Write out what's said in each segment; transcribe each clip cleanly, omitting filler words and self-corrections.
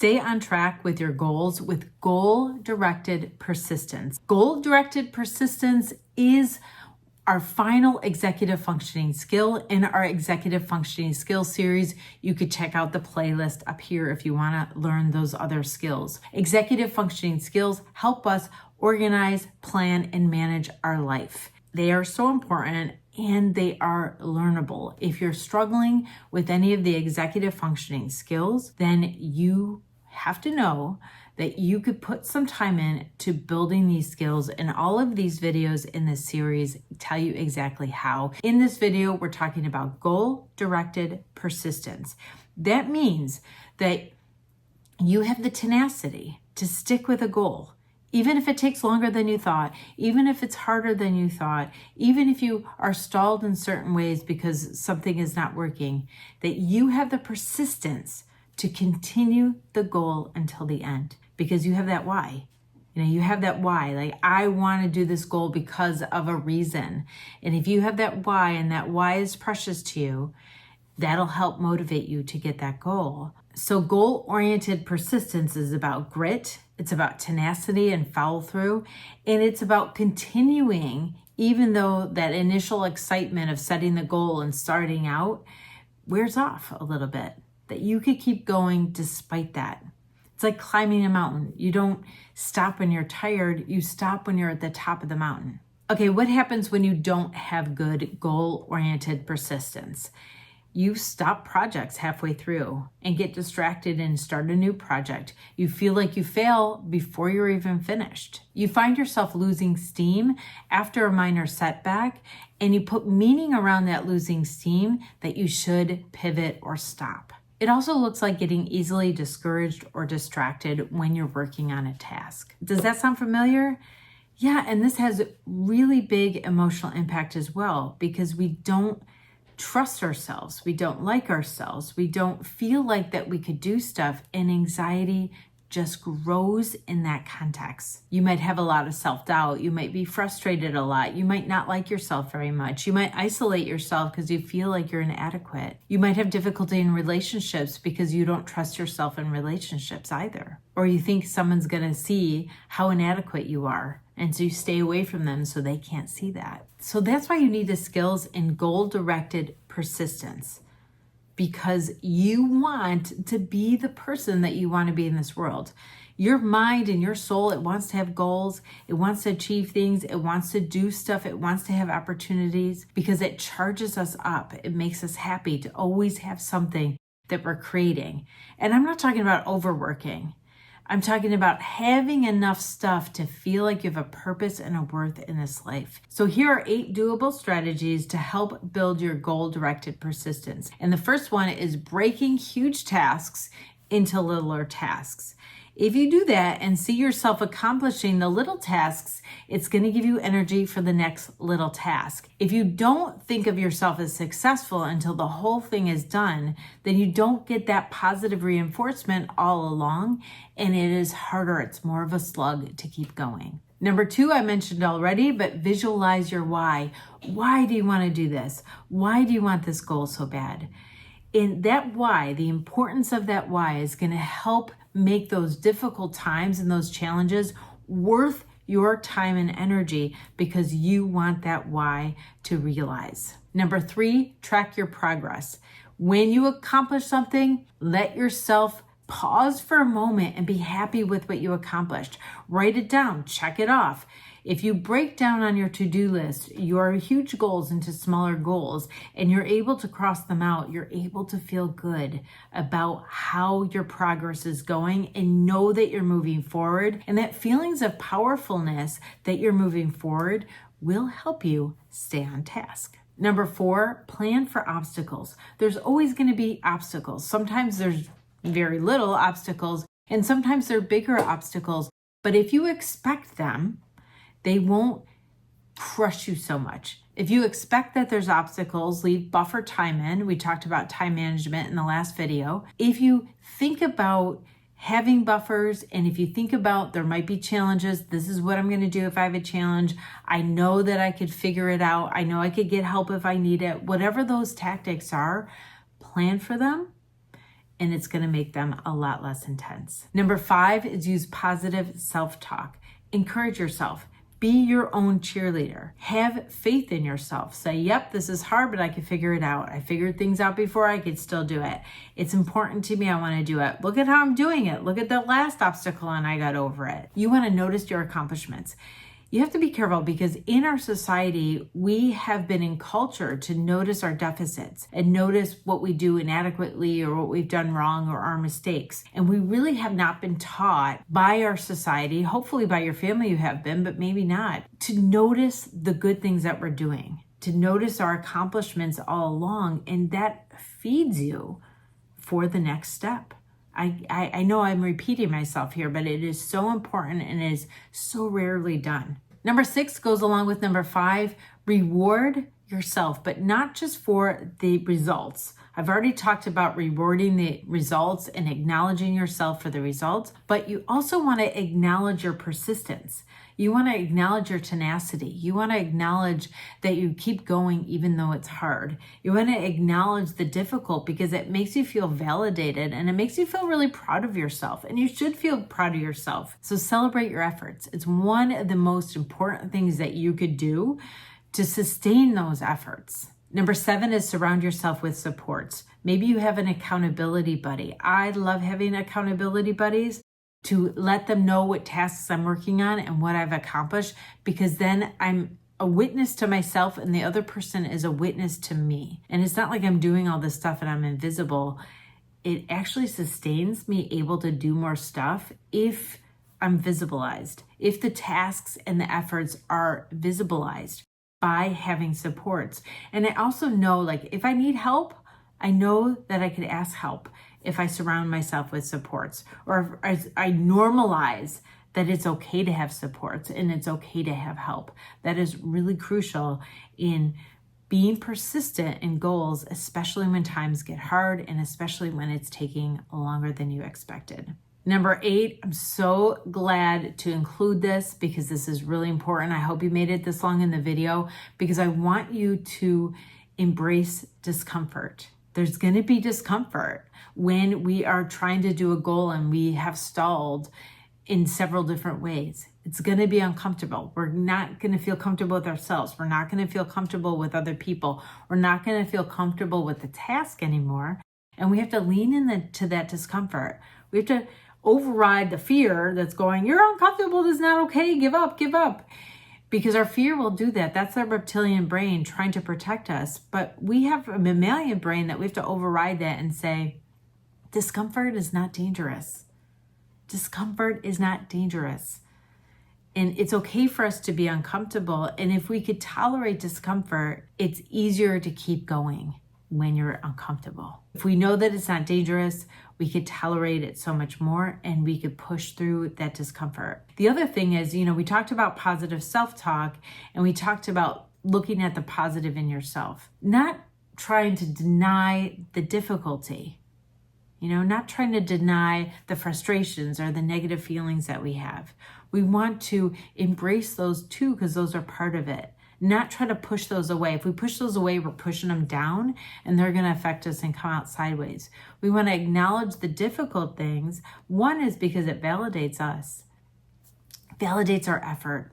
Stay on track with your goals with goal-directed persistence. Goal-directed persistence is our final executive functioning skill in our executive functioning skill series. You could check out the playlist up here if you want to learn those other skills. Executive functioning skills help us organize, plan, and manage our life. They are so important and they are learnable. If you're struggling with any of the executive functioning skills, then you have to know that you could put some time in to building these skills, and all of these videos in this series tell you exactly how. In this video, we're talking about goal-directed persistence. That means that you have the tenacity to stick with a goal. Even if it takes longer than you thought, even if it's harder than you thought, even if you are stalled in certain ways because something is not working, that you have the persistence to continue the goal until the end because you have that why. You have that why, like I want to do this goal because of a reason. And if you have that why and that why is precious to you, that'll help motivate you to get that goal. So goal-oriented persistence is about grit, it's about tenacity and follow through, and it's about continuing even though that initial excitement of setting the goal and starting out wears off a little bit, that you could keep going despite that. It's like climbing a mountain. You don't stop when you're tired, you stop when you're at the top of the mountain. Okay, what happens when you don't have good goal-oriented persistence? You stop projects halfway through and get distracted and start a new project. You feel like you fail before you're even finished. You find yourself losing steam after a minor setback, and you put meaning around that losing steam that you should pivot or stop. It also looks like getting easily discouraged or distracted when you're working on a task. Does that sound familiar? Yeah, and this has really big emotional impact as well because we don't trust ourselves. We don't like ourselves. We don't feel like that we could do stuff, and anxiety just grows in that context. You might have a lot of self-doubt. You might be frustrated a lot. You might not like yourself very much. You might isolate yourself because you feel like you're inadequate. You might have difficulty in relationships because you don't trust yourself in relationships either. Or you think someone's going to see how inadequate you are, and so you stay away from them so they can't see that. So that's why you need the skills in goal-directed persistence, because you want to be the person that you want to be in this world. Your mind and your soul, it wants to have goals. It wants to achieve things. It wants to do stuff. It wants to have opportunities because it charges us up. It makes us happy to always have something that we're creating. And I'm not talking about overworking. I'm talking about having enough stuff to feel like you have a purpose and a worth in this life. So here are 8 doable strategies to help build your goal-directed persistence. And the first one is breaking huge tasks into littler tasks. If you do that and see yourself accomplishing the little tasks, it's going to give you energy for the next little task. If you don't think of yourself as successful until the whole thing is done, then you don't get that positive reinforcement all along, and it is harder. It's more of a slug to keep going. Number 2, I mentioned already, but visualize your why. Why do you want to do this? Why do you want this goal so bad? And that why, the importance of that why is going to help make those difficult times and those challenges worth your time and energy because you want that why to realize. Number 3, track your progress. When you accomplish something, let yourself pause for a moment and be happy with what you accomplished. Write it down, check it off. If you break down on your to-do list your huge goals into smaller goals and you're able to cross them out, you're able to feel good about how your progress is going and know that you're moving forward. And that feelings of powerfulness that you're moving forward will help you stay on task. Number 4, plan for obstacles. There's always going to be obstacles. Sometimes there's very little obstacles and sometimes they're bigger obstacles. But if you expect them, they won't crush you so much. If you expect that there's obstacles, leave buffer time in. We talked about time management in the last video. If you think about having buffers, and if you think about there might be challenges, this is what I'm going to do if I have a challenge. I know that I could figure it out. I know I could get help if I need it. Whatever those tactics are, plan for them and it's going to make them a lot less intense. Number 5 is use positive self-talk. Encourage yourself. Be your own cheerleader. Have faith in yourself. Say, yep, this is hard, but I can figure it out. I figured things out before, I could still do it. It's important to me, I want to do it. Look at how I'm doing it. Look at the last obstacle and I got over it. You want to notice your accomplishments. You have to be careful because in our society, we have been in culture to notice our deficits and notice what we do inadequately or what we've done wrong or our mistakes. And we really have not been taught by our society, hopefully by your family you have been, but maybe not, to notice the good things that we're doing, to notice our accomplishments all along, and that feeds you for the next step. I know I'm repeating myself here, but it is so important and it is so rarely done. Number 6 goes along with number 5, reward yourself, but not just for the results. I've already talked about rewarding the results and acknowledging yourself for the results, but you also want to acknowledge your persistence. You want to acknowledge your tenacity. You want to acknowledge that you keep going even though it's hard. You want to acknowledge the difficult because it makes you feel validated and it makes you feel really proud of yourself. And you should feel proud of yourself. So celebrate your efforts. It's one of the most important things that you could do to sustain those efforts. Number 7 is surround yourself with supports. Maybe you have an accountability buddy. I love having accountability buddies to let them know what tasks I'm working on and what I've accomplished, because then I'm a witness to myself and the other person is a witness to me. And it's not like I'm doing all this stuff and I'm invisible. It actually sustains me able to do more stuff if I'm visibilized, if the tasks and the efforts are visibilized by having supports. And I also know, like, if I need help, I know that I could ask help if I surround myself with supports, or if I normalize that it's okay to have supports and it's okay to have help. That is really crucial in being persistent in goals, especially when times get hard and especially when it's taking longer than you expected. Number 8, I'm so glad to include this because this is really important. I hope you made it this long in the video because I want you to embrace discomfort. There's going to be discomfort when we are trying to do a goal and we have stalled in several different ways. It's going to be uncomfortable. We're not going to feel comfortable with ourselves. We're not going to feel comfortable with other people. We're not going to feel comfortable with the task anymore. And we have to lean into that discomfort. We have to override the fear that's going, you're uncomfortable, this is not okay, give up. Because our fear will do that. That's our reptilian brain trying to protect us. But we have a mammalian brain that we have to override that and say, discomfort is not dangerous. Discomfort is not dangerous. And it's okay for us to be uncomfortable. And if we could tolerate discomfort, it's easier to keep going when you're uncomfortable. If we know that it's not dangerous, we could tolerate it so much more and we could push through that discomfort. The other thing is, we talked about positive self-talk and we talked about looking at the positive in yourself, not trying to deny the difficulty, not trying to deny the frustrations or the negative feelings that we have. We want to embrace those too because those are part of it. Not try to push those away. If we push those away, we're pushing them down and they're going to affect us and come out sideways. We want to acknowledge the difficult things. One is because it validates us, validates our effort.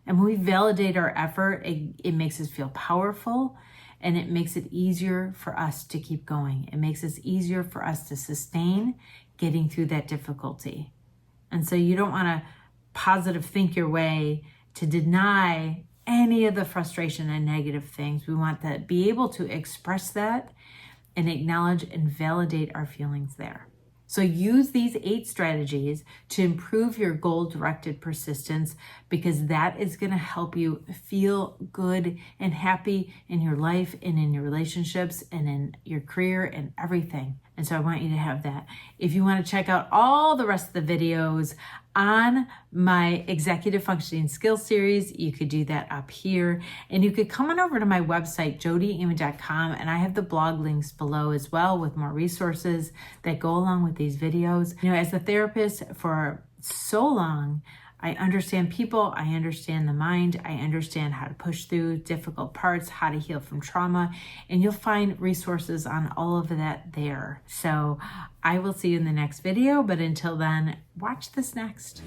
And when we validate our effort, it makes us feel powerful and it makes it easier for us to keep going. It makes it easier for us to sustain getting through that difficulty. And so you don't want to positive think your way to deny any of the frustration and negative things. We want to be able to express that and acknowledge and validate our feelings there. So use these 8 strategies to improve your goal-directed persistence because that is going to help you feel good and happy in your life and in your relationships and in your career and everything. And so I want you to have that. If you want to check out all the rest of the videos on my executive functioning skills series, you could do that up here. And you could come on over to my website, jodiema.com, and I have the blog links below as well with more resources that go along with these videos. As a therapist for so long, I understand people, I understand the mind, I understand how to push through difficult parts, how to heal from trauma, and you'll find resources on all of that there. So I will see you in the next video, but until then, watch this next.